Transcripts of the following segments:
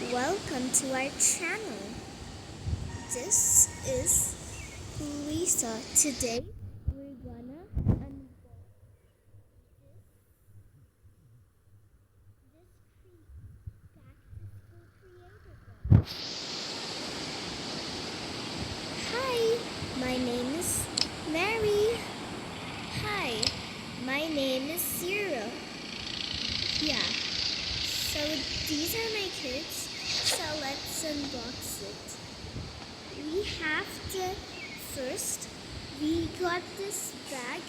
Welcome to our channel. This is Lisa. Today we're gonna unbox this Creator. Hi, my name is Mary. Hi, my name is Zero. Yeah, so these are my kids. So let's unbox it. We have to first. We got this bag.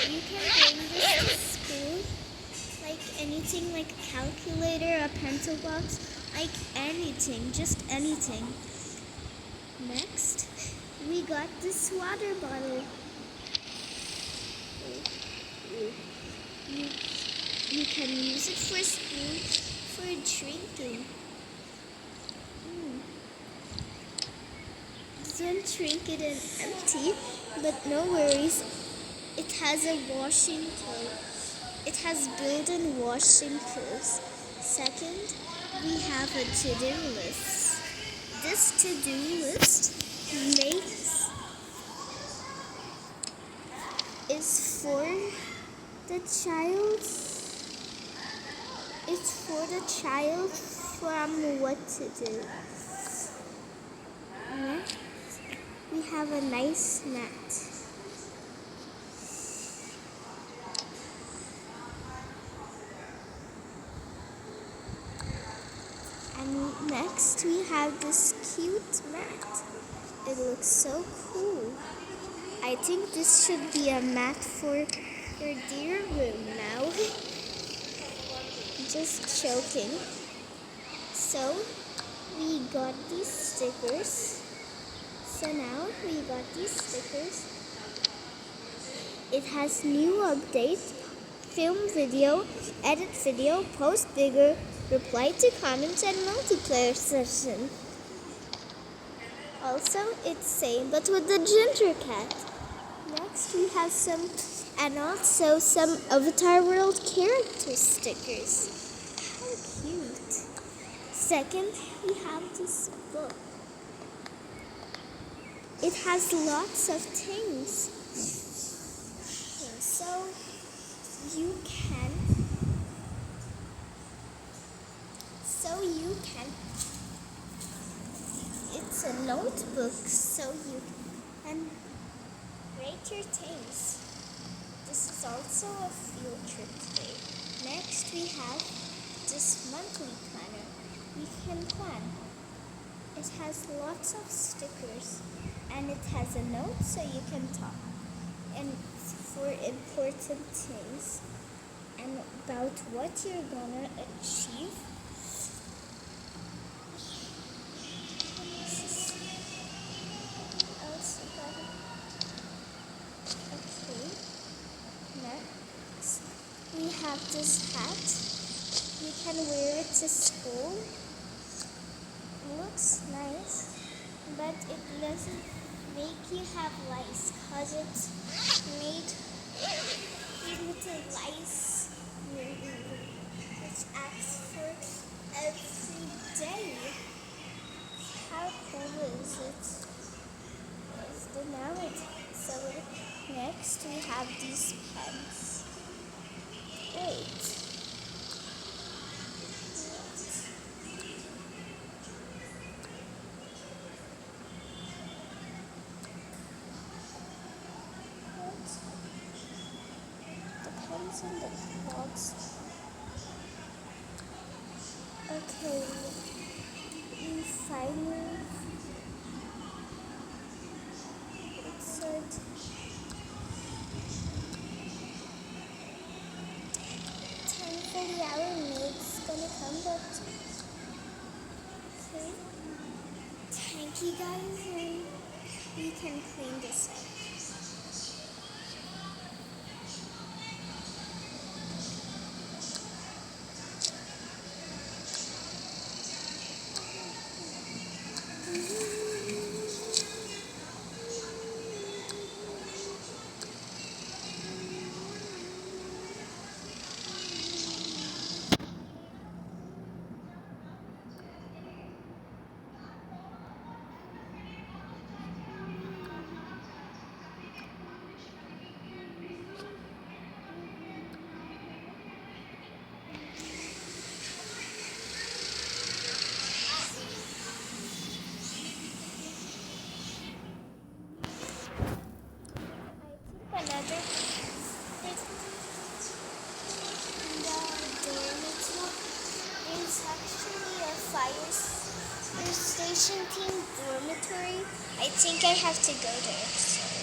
You can bring this to school, like anything, like a calculator, a pencil box, like anything, just anything. Next, we got this water bottle. You can use it for school, for drinking. Don't drink it in empty, but no worries. It has a washing tool. It has built-in washing clothes. Second, we have a to-do list. This to-do list makes is for the child. It's for the child from what to do. Next, we have a nice mat. And next we have this cute mat. It looks so cool. I think this should be a mat for your dear room now. Just joking. So we got these stickers. So now we got these stickers. It has new update, film video, edit video, post bigger, reply to comments, and multiplayer session. Also, it's same but with the ginger cat. Next, we have some Avatar World character stickers. How cute! Second, we have this book. It has lots of things. So you can it's a notebook, so you can write your things. This is also a field trip today. Next we have this monthly planner. We can plan. It has lots of stickers and it has a note so you can talk and for important things and about what you're gonna achieve. Okay, next we have this hat. You can wear it to school. It looks nice, but it doesn't make you have lice because it's made with the lice which acts for every day. How cool is it? Is the knowledge. So next we have these pens. Wait. Depends on the clouds. Okay, we finally said thankfully our maid's gonna come, but okay. Thank you guys, and we can clean this up. fire station team dormitory. I think I have to go there. So.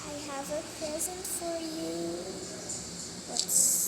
I have a present for you. Let's